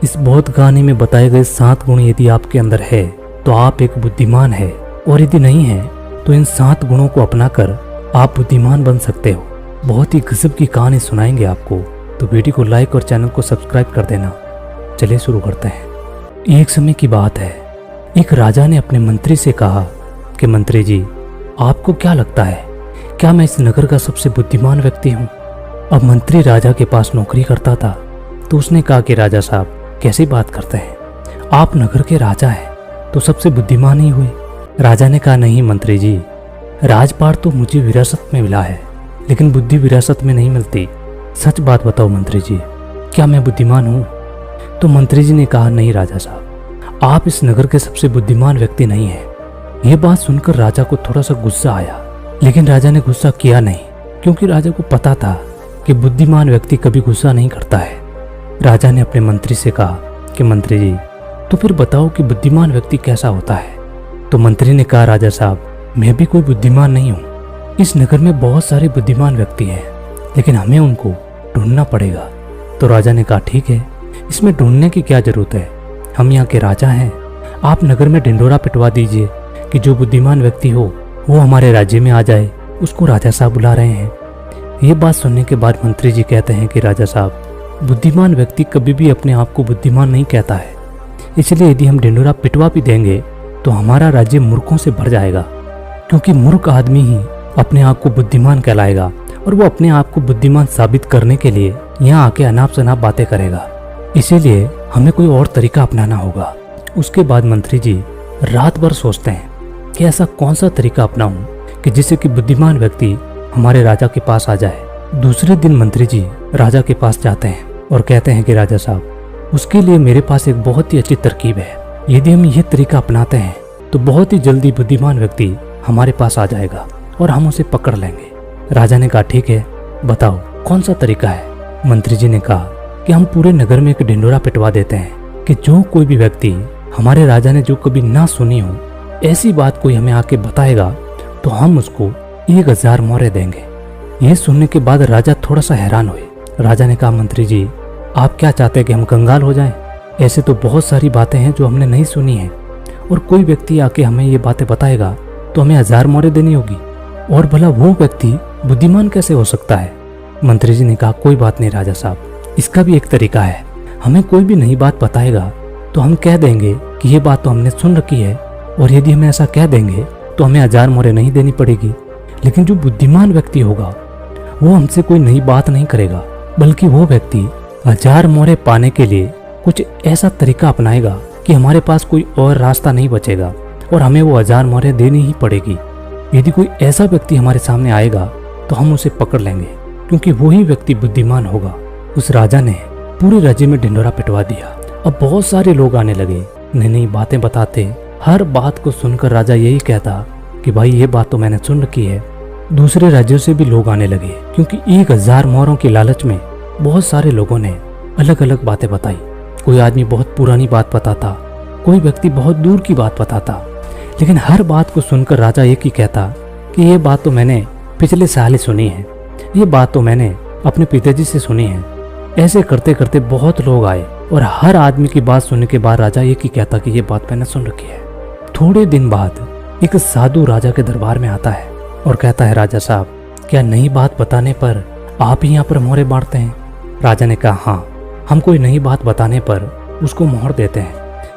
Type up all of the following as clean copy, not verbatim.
इस बौद्ध कहानी में बताए गए 7 गुण यदि आपके अंदर है तो आप एक बुद्धिमान है, और यदि नहीं है तो इन 7 गुणों को अपनाकर आप बुद्धिमान बन सकते हो। बहुत ही गजब की कहानी सुनाएंगे आपको, तो वीडियो को लाइक और चैनल को सब्सक्राइब कर देना। चलिए शुरू करते हैं। एक समय की बात है, एक राजा ने अपने मंत्री से कहा कि मंत्री जी, आपको क्या लगता है, क्या मैं इस नगर का सबसे बुद्धिमान व्यक्ति हूँ? अब मंत्री राजा के पास नौकरी करता था, तो उसने कहा कि राजा साहब कैसी बात करते हैं, आप नगर के राजा हैं तो सबसे बुद्धिमान ही हुए। राजा ने कहा नहीं मंत्री जी, राजपाट तो मुझे विरासत में मिला है, लेकिन बुद्धि विरासत में नहीं मिलती। सच बात बताओ मंत्री जी, क्या मैं बुद्धिमान हूँ? तो मंत्री जी ने कहा नहीं राजा साहब, आप इस नगर के सबसे बुद्धिमान व्यक्ति नहीं हैं। यह बात सुनकर राजा को थोड़ा सा गुस्सा आया, लेकिन राजा ने गुस्सा किया नहीं, क्योंकि राजा को पता था कि बुद्धिमान व्यक्ति कभी गुस्सा नहीं करता है। राजा ने अपने मंत्री से कहा कि मंत्री जी, तो फिर बताओ कि बुद्धिमान व्यक्ति कैसा होता है? तो मंत्री ने कहा राजा साहब, मैं भी कोई बुद्धिमान नहीं हूँ। इस नगर में बहुत सारे बुद्धिमान व्यक्ति हैं, लेकिन हमें उनको ढूंढना पड़ेगा। तो राजा ने कहा ठीक है, इसमें ढूंढने की क्या जरूरत है, हम यहाँ के राजा हैं। आप नगर में ढिंढोरा पिटवा दीजिए कि जो बुद्धिमान व्यक्ति हो वो हमारे राज्य में आ जाए, उसको राजा साहब बुला रहे हैं। ये बात सुनने के बाद मंत्री जी कहते हैं कि राजा साहब, बुद्धिमान व्यक्ति कभी भी अपने आप को बुद्धिमान नहीं कहता है, इसलिए यदि हम ढिंढोरा पिटवा भी देंगे तो हमारा राज्य मूर्खों से भर जाएगा, क्योंकि मूर्ख आदमी ही अपने आप को बुद्धिमान कहलाएगा और वो अपने आप को बुद्धिमान साबित करने के लिए यहाँ आके अनाप शनाप बातें करेगा। इसीलिए हमें कोई और तरीका अपनाना होगा। उसके बाद मंत्री जी रात भर सोचते हैं कि ऐसा कौन सा तरीका अपनाऊं कि जिससे कि बुद्धिमान व्यक्ति हमारे राजा के पास आ जाए। दूसरे दिन मंत्री जी राजा के पास जाते हैं और कहते हैं कि राजा साहब, उसके लिए मेरे पास एक बहुत ही अच्छी तरकीब है। यदि हम यह तरीका अपनाते हैं तो बहुत ही जल्दी बुद्धिमान व्यक्ति हमारे पास आ जाएगा और हम उसे पकड़ लेंगे। राजा ने कहा ठीक है, बताओ कौन सा तरीका है? मंत्री जी ने कहा कि हम पूरे नगर में एक ढिंढोरा पिटवा देते हैं कि जो कोई भी व्यक्ति हमारे राजा ने जो कभी ना सुनी हो ऐसी बात कोई हमें आके बताएगा तो हम उसको 1000 मोहरे देंगे। यह सुनने के बाद राजा थोड़ा सा हैरान हुए। राजा ने कहा मंत्री जी, आप क्या चाहते हैं कि हम कंगाल हो जाएं? ऐसे तो बहुत सारी बातें हैं जो हमने नहीं सुनी हैं, और कोई व्यक्ति आके हमें ये बातें बताएगा तो हमें 1000 मोहरे देनी होगी, और भला वो व्यक्ति बुद्धिमान कैसे हो सकता है? मंत्री जी ने कहा कोई बात नहीं राजा साहब, इसका भी एक तरीका है। हमें कोई भी नई बात बताएगा तो हम कह देंगे कि ये बात तो हमने सुन रखी है, और यदि हम ऐसा कह देंगे तो हमें 1000 मोहरे नहीं देनी पड़ेगी। लेकिन जो बुद्धिमान व्यक्ति होगा वो हमसे कोई नई बात नहीं करेगा, बल्कि वो व्यक्ति 1000 मोहरे पाने के लिए कुछ ऐसा तरीका अपनाएगा कि हमारे पास कोई और रास्ता नहीं बचेगा और हमें वो 1000 मोहरे देनी ही पड़ेगी। यदि कोई ऐसा व्यक्ति हमारे सामने आएगा तो हम उसे पकड़ लेंगे, क्योंकि वही व्यक्ति बुद्धिमान होगा। उस राजा ने पूरे राज्य में ढिंढोरा पिटवा दिया। अब बहुत सारे लोग आने लगे, नई नई बातें बताते। हर बात को सुनकर राजा यही कहता कि भाई ये बात तो मैंने सुन रखी है। दूसरे राज्यों से भी लोग आने लगे, क्योंकि 1000 मोहरों के लालच में बहुत सारे लोगों ने अलग अलग बातें बताई। कोई आदमी बहुत पुरानी बात बताता, कोई व्यक्ति बहुत दूर की बात बताता, लेकिन हर बात को सुनकर राजा एक ही कहता कि ये बात तो मैंने पिछले साल ही सुनी है, ये बात तो मैंने अपने पिताजी से सुनी है। ऐसे करते करते बहुत लोग आए, और हर आदमी की बात सुनने के बाद राजा एक ही कहता कि ये बात मैंने सुन रखी है। थोड़े दिन बाद एक साधु राजा के दरबार में आता है और कहता है राजा साहब, क्या नई बात बताने पर आप ही यहाँ पर मोहरे बांटते हैं? राजा ने कहा हाँ, हम कोई नई बात बताने पर उसको मोहर देते हैं,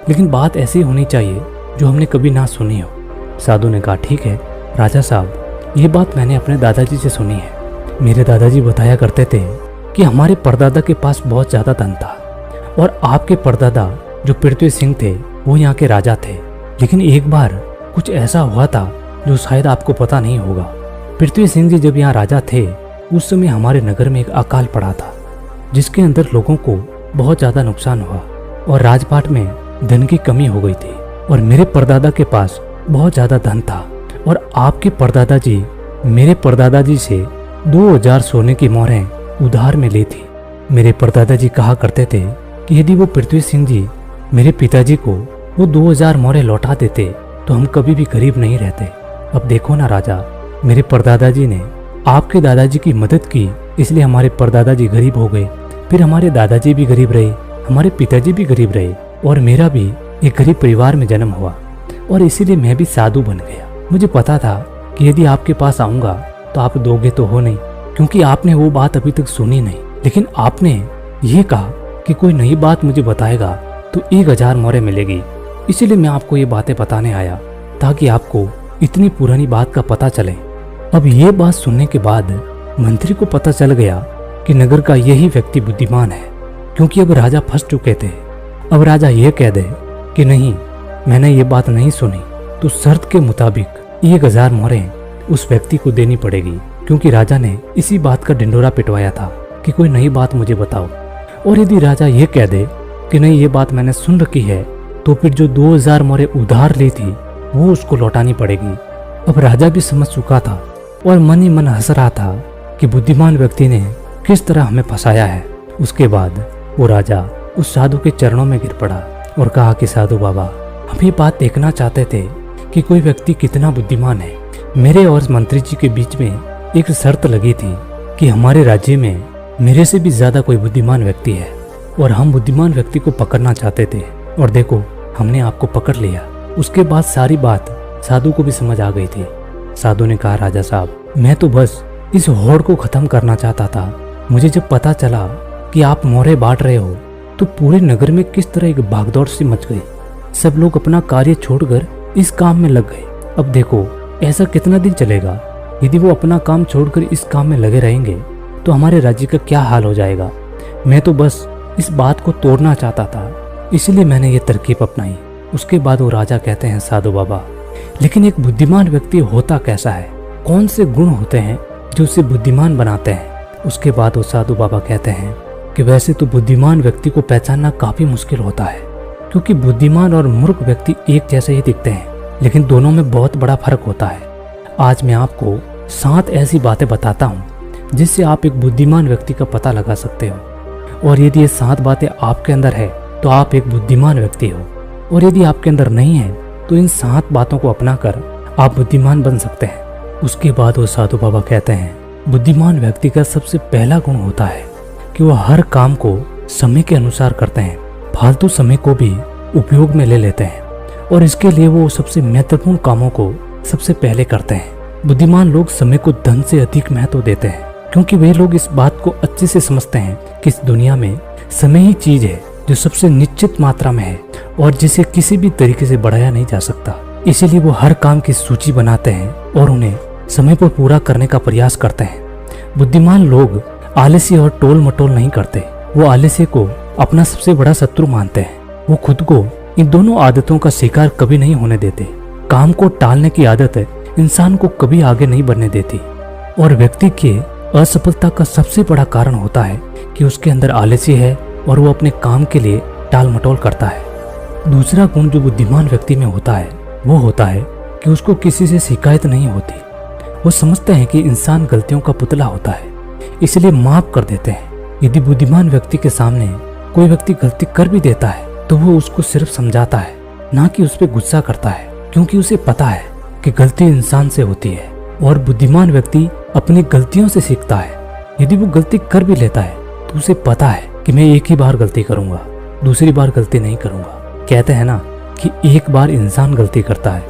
लेकिन बात ऐसी होनी चाहिए जो हमने कभी ना सुनी हो। साधु ने कहा ठीक है राजा साहब, ये बात मैंने अपने दादाजी से सुनी है। मेरे दादाजी बताया करते थे कि हमारे परदादा के पास बहुत ज़्यादा धन था, और आपके परदादा जो पृथ्वी सिंह थे वो यहाँ के राजा थे। लेकिन एक बार कुछ ऐसा हुआ था जो शायद आपको पता नहीं होगा। पृथ्वी सिंह जी जब यहाँ राजा थे उस समय हमारे नगर में एक अकाल पड़ा था, जिसके अंदर लोगों को बहुत ज़्यादा नुकसान हुआ और राजपाट में धन की कमी हो गई थी। और मेरे परदादा के पास बहुत ज़्यादा धन था, और आपके परदादा जी मेरे परदादा जी से 2000 सोने की मोहरें उधार में ली थी। मेरे परदादा जी कहा करते थे कि यदि वो पृथ्वी सिंह जी मेरे पिताजी को वो 2000 मोहरें लौटा देते तो हम कभी भी गरीब नहीं रहते। अब देखो ना राजा, मेरे परदादा जी ने आपके दादाजी की मदद की, इसलिए हमारे परदादा जी गरीब हो गए, फिर हमारे दादाजी भी गरीब रहे, हमारे पिताजी भी गरीब रहे और मेरा भी एक गरीब परिवार में जन्म हुआ और इसीलिए मैं भी साधु बन गया। मुझे पता था कि यदि आपके पास आऊंगा तो आप दोगे तो हो नहीं, क्योंकि आपने वो बात अभी तक सुनी नहीं। लेकिन आपने ये कहा कि कोई नई बात मुझे बताएगा तो 1000 मोहरें मिलेगी। इसीलिए मैं आपको ये बातें बताने आया ताकि आपको इतनी पुरानी बात का पता चले। अब ये बात सुनने के बाद मंत्री को पता चल गया कि नगर का यही व्यक्ति बुद्धिमान है, क्योंकि अब राजा फंस चुके थे। अब राजा ये कह दे कि नहीं, मैंने ये बात नहीं सुनी, तो शर्त के मुताबिक 1000 मोहरें उस व्यक्ति को देनी पड़ेगी, क्योंकि राजा ने इसी बात का ढिंडोरा पिटवाया था कि कोई नई बात मुझे बताओ। और यदि राजा ये कह दे कि नहीं, ये बात मैंने सुन रखी है, तो फिर जो 2000 मोहरें उधार ली थी वो उसको लौटानी पड़ेगी। अब राजा भी समझ चुका था और मन ही मन हंस रहा था कि बुद्धिमान व्यक्ति ने किस तरह हमें फंसाया है। उसके बाद वो राजा उस साधु के चरणों में गिर पड़ा और कहा कि साधु बाबा, हम ये बात देखना चाहते थे कि कोई व्यक्ति कितना बुद्धिमान है। मेरे और मंत्री जी के बीच में एक शर्त लगी थी कि हमारे राज्य में मेरे से भी ज्यादा कोई बुद्धिमान व्यक्ति है और हम बुद्धिमान व्यक्ति को पकड़ना चाहते थे, और देखो हमने आपको पकड़ लिया। उसके बाद सारी बात साधु को भी समझ आ गई थी। साधु ने कहा, राजा साहब, मैं तो बस इस होड़ को खत्म करना चाहता था। मुझे जब पता चला कि आप मोहरें बांट रहे हो तो पूरे नगर में किस तरह एक भागदौड़ सी मच गई। सब लोग अपना कार्य छोड़कर इस काम में लग गए। अब देखो ऐसा कितना दिन चलेगा। यदि वो अपना काम छोड़कर इस काम में लगे रहेंगे तो हमारे राज्य का क्या हाल हो जाएगा। मैं तो बस इस बात को तोड़ना चाहता था, इसलिए मैंने ये तरकीब अपनाई। उसके बाद वो राजा कहते हैं, साधु बाबा, लेकिन एक बुद्धिमान व्यक्ति होता कैसा है? कौन से गुण होते हैं जो उसे बुद्धिमान बनाते हैं? उसके बाद वो साधु बाबा कहते हैं कि वैसे तो बुद्धिमान व्यक्ति को पहचानना काफी मुश्किल होता है, क्योंकि बुद्धिमान और मूर्ख व्यक्ति एक जैसे ही दिखते हैं, लेकिन दोनों में बहुत बड़ा फर्क होता है। आज मैं आपको 7 ऐसी बातें बताता हूँ जिससे आप एक बुद्धिमान व्यक्ति का पता लगा सकते हो, और यदि ये 7 बातें आपके अंदर है तो आप एक बुद्धिमान व्यक्ति हो, और यदि आपके अंदर नहीं है तो इन 7 बातों को अपनाकर आप बुद्धिमान बन सकते हैं। उसके बाद वो साधु बाबा कहते हैं, बुद्धिमान व्यक्ति का सबसे पहला गुण होता है कि वो हर काम को समय के अनुसार करते हैं, फालतू समय को भी उपयोग में ले लेते हैं, और इसके लिए वो सबसे महत्वपूर्ण कामों को सबसे पहले करते हैं। बुद्धिमान लोग समय को धन से अधिक महत्व देते हैं, क्योंकि वे लोग इस बात को अच्छे से समझते हैं कि इस दुनिया में समय ही चीज है जो सबसे निश्चित मात्रा में है और जिसे किसी भी तरीके से बढ़ाया नहीं जा सकता। इसीलिए वो हर काम की सूची बनाते हैं और उन्हें समय पर पूरा करने का प्रयास करते हैं। बुद्धिमान लोग आलस्य और टोल मटोल नहीं करते। वो आलस्य को अपना सबसे बड़ा शत्रु मानते हैं। वो खुद को इन दोनों आदतों का शिकार कभी नहीं होने देते। काम को टालने की आदत इंसान को कभी आगे नहीं बढ़ने देती, और व्यक्ति के असफलता का सबसे बड़ा कारण होता है कि उसके अंदर आलस्य है और वो अपने काम के लिए टाल मटोल करता है। दूसरा गुण जो बुद्धिमान व्यक्ति में होता है वो होता है कि उसको किसी से शिकायत नहीं होती। वो समझते हैं कि इंसान गलतियों का पुतला होता है, इसलिए माफ कर देते हैं। यदि बुद्धिमान व्यक्ति के सामने कोई व्यक्ति गलती कर भी देता है तो वो उसको सिर्फ समझाता है, ना कि उस पर गुस्सा करता है, क्योंकि उसे पता है कि गलती इंसान से होती है और बुद्धिमान व्यक्ति अपनी गलतियों से सीखता है। यदि वो गलती कर भी लेता है तो उसे पता है कि मैं एक ही बार गलती करूंगा, दूसरी बार गलती नहीं करूंगा। कहते हैं ना कि एक बार इंसान गलती करता है,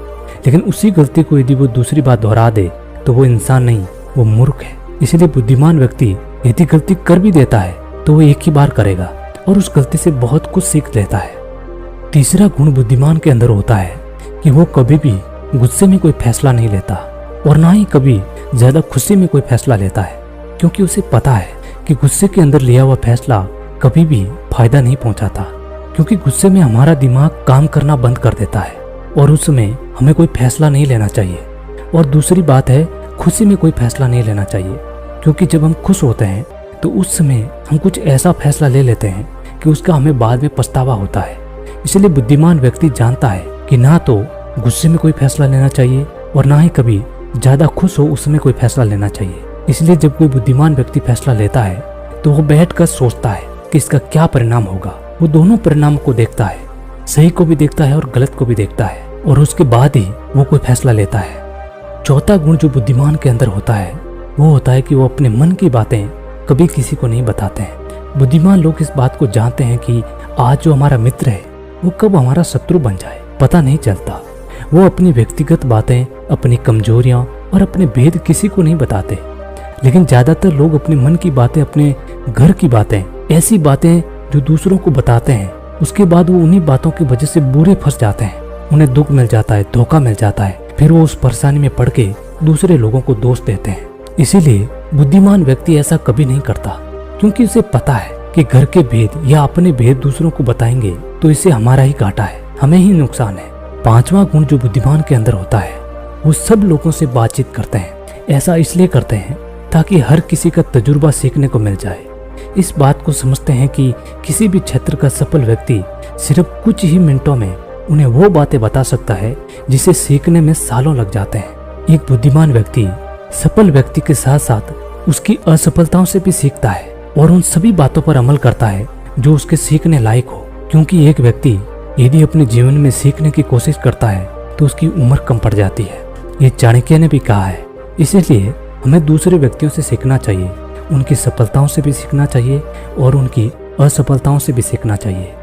लेकिन उसी गलती को यदि वो दूसरी बार दोहरा दे तो वो इंसान नहीं, वो मूर्ख है। इसलिए बुद्धिमान व्यक्ति यदि गलती कर भी देता है तो वो एक ही बार करेगा और उस गलती से बहुत कुछ सीख लेता है। तीसरा गुण बुद्धिमान के अंदर होता है कि वो कभी भी गुस्से में कोई फैसला नहीं लेता और ना ही कभी ज्यादा खुशी में कोई फैसला लेता है, क्योंकि उसे पता है कि गुस्से के अंदर लिया हुआ फैसला कभी भी फायदा नहीं पहुंचाता, क्योंकि गुस्से में हमारा दिमाग काम करना बंद कर देता है और उस समय हमें कोई फैसला नहीं लेना चाहिए। और दूसरी बात है, खुशी में कोई फैसला नहीं लेना चाहिए, क्योंकि जब हम खुश होते हैं तो उस समय हम कुछ ऐसा फैसला ले लेते हैं कि उसका हमें बाद में पछतावा होता है। इसलिए बुद्धिमान व्यक्ति जानता है कि ना तो गुस्से में कोई फैसला लेना चाहिए और ना ही कभी ज्यादा खुश हो उस समय कोई फैसला लेना चाहिए। इसलिए जब कोई बुद्धिमान व्यक्ति फैसला लेता है तो वो बैठकर सोचता है कि इसका क्या परिणाम होगा। वो दोनों परिणाम को देखता है, सही को भी देखता है और गलत को भी देखता है, और उसके बाद ही वो कोई फैसला लेता है। चौथा गुण जो बुद्धिमान के अंदर होता है वो होता है कि वो अपने मन की बातें कभी किसी को नहीं बताते हैं। बुद्धिमान लोग इस बात को जानते हैं कि आज जो हमारा मित्र है वो कब हमारा शत्रु बन जाए पता नहीं चलता। वो अपनी व्यक्तिगत बातें, अपनी कमजोरियां और अपने भेद किसी को नहीं बताते, लेकिन ज्यादातर लोग अपने मन की बातें, अपने घर की बातें, ऐसी बातें जो दूसरों को बताते हैं, उसके बाद वो उन्हीं बातों की वजह से बुरे फंस जाते हैं। उन्हें दुख मिल जाता है, धोखा मिल जाता है, फिर वो उस परेशानी में पड़ के दूसरे लोगों को दोष देते हैं। इसीलिए बुद्धिमान व्यक्ति ऐसा कभी नहीं करता, क्योंकि उसे पता है कि घर के भेद या अपने भेद दूसरों को बताएंगे तो इससे हमारा ही घाटा है, हमें ही नुकसान है। पांचवा गुण जो बुद्धिमान के अंदर होता है, वो सब लोगों से बातचीत करते हैं। ऐसा इसलिए करते हैं ताकि हर किसी का तजुर्बा सीखने को मिल जाए। इस बात को समझते हैं कि किसी भी क्षेत्र का सफल व्यक्ति सिर्फ कुछ ही मिनटों में उन्हें वो बातें बता सकता है जिसे सीखने में सालों लग जाते हैं। एक बुद्धिमान व्यक्ति सफल व्यक्ति के साथ साथ उसकी असफलताओं से भी सीखता है और उन सभी बातों पर अमल करता है जो उसके सीखने लायक हो, क्योंकि एक व्यक्ति यदि अपने जीवन में सीखने की कोशिश करता है तो उसकी उम्र कम पड़ जाती है। ये चाणक्य ने भी कहा है। इसलिए हमें दूसरे व्यक्तियों से सीखना चाहिए, उनकी सफलताओं से भी सीखना चाहिए और उनकी असफलताओं से भी सीखना चाहिए।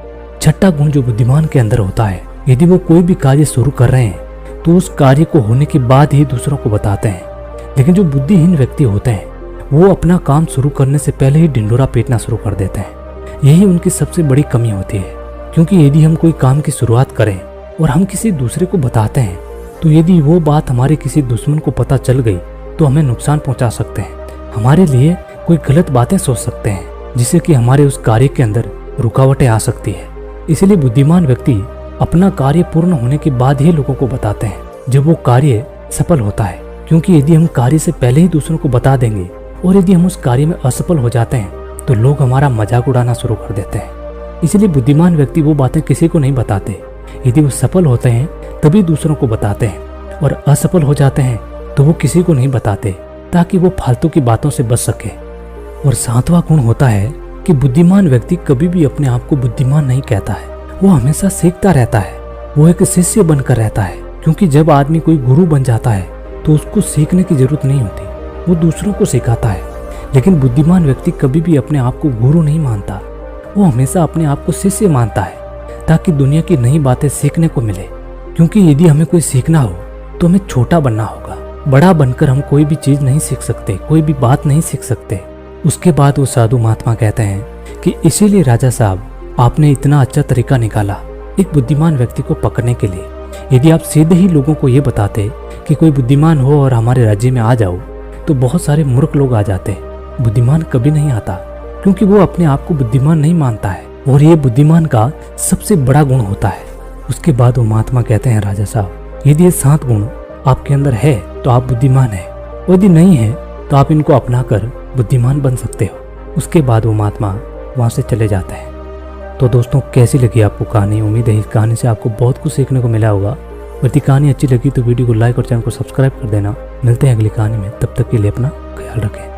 छठा गुण जो बुद्धिमान के अंदर होता है, यदि वो कोई भी कार्य शुरू कर रहे हैं तो उस कार्य को होने के बाद ही दूसरों को बताते हैं। लेकिन जो बुद्धिहीन व्यक्ति होते हैं वो अपना काम शुरू करने से पहले ही ढिंढोरा पीटना शुरू कर देते हैं। यही उनकी सबसे बड़ी कमी होती है, क्योंकि यदि हम कोई काम की शुरुआत करें और हम किसी दूसरे को बताते हैं तो यदि वो बात हमारे किसी दुश्मन को पता चल गई तो हमें नुकसान पहुंचा सकते हैं, हमारे लिए कोई गलत बातें सोच सकते हैं, जिससे कि हमारे उस कार्य के अंदर रुकावटें आ सकती है। इसलिए बुद्धिमान व्यक्ति अपना कार्य पूर्ण होने के बाद ही लोगों को बताते हैं जब वो कार्य सफल होता है, क्योंकि यदि हम कार्य से पहले ही दूसरों को बता देंगे और यदि हम उस कार्य में असफल हो जाते हैं तो लोग हमारा मजाक उड़ाना शुरू कर देते हैं। इसलिए बुद्धिमान व्यक्ति वो बातें किसी को नहीं बताते। यदि वो सफल होते हैं तभी दूसरों को बताते हैं और असफल हो जाते हैं तो वो किसी को नहीं बताते, ताकि वो फालतू की बातों से बच सके। और सातवां गुण होता है कि बुद्धिमान व्यक्ति कभी भी अपने आप को बुद्धिमान नहीं कहता है, वो हमेशा सीखता रहता है। वो एक शिष्य बनकर रहता है, क्योंकि जब आदमी कोई गुरु बन जाता है तो उसको सीखने की जरूरत नहीं होती, वो दूसरों को सिखाता है। लेकिन बुद्धिमान व्यक्ति कभी भी अपने आप को गुरु नहीं मानता, वो हमेशा अपने आप को शिष्य मानता है, ताकि दुनिया की नई बातें सीखने को मिले। क्योंकि यदि हमें कोई सीखना हो तो हमें छोटा बनना होगा। बड़ा बनकर हम कोई भी चीज नहीं सीख सकते, कोई भी बात नहीं सीख सकते। उसके बाद वो साधु महात्मा कहते हैं कि इसीलिए राजा साहब, आपने इतना अच्छा तरीका निकाला एक बुद्धिमान व्यक्ति को पकड़ने के लिए। यदि आप सीधे ही लोगों को ये बताते कि कोई बुद्धिमान हो और हमारे राज्य में आ जाओ, तो बहुत सारे मूर्ख लोग आ जाते। बुद्धिमान कभी नहीं आता, क्योंकि वो अपने आप को बुद्धिमान नहीं मानता है, और ये बुद्धिमान का सबसे बड़ा गुण होता है। उसके बाद वो महात्मा कहते हैं, राजा साहब, यदि ये 7 गुण आपके अंदर है तो आप बुद्धिमान है, और यदि नहीं है तो आप इनको अपनाकर बुद्धिमान बन सकते हो। उसके बाद वो महात्मा वहाँ से चले जाते हैं। तो दोस्तों, कैसी लगी आपको कहानी? उम्मीद है इस कहानी से आपको बहुत कुछ सीखने को मिला होगा। यदि कहानी अच्छी लगी तो वीडियो को लाइक और चैनल को सब्सक्राइब कर देना। मिलते हैं अगली कहानी में, तब तक के लिए अपना ख्याल रखें।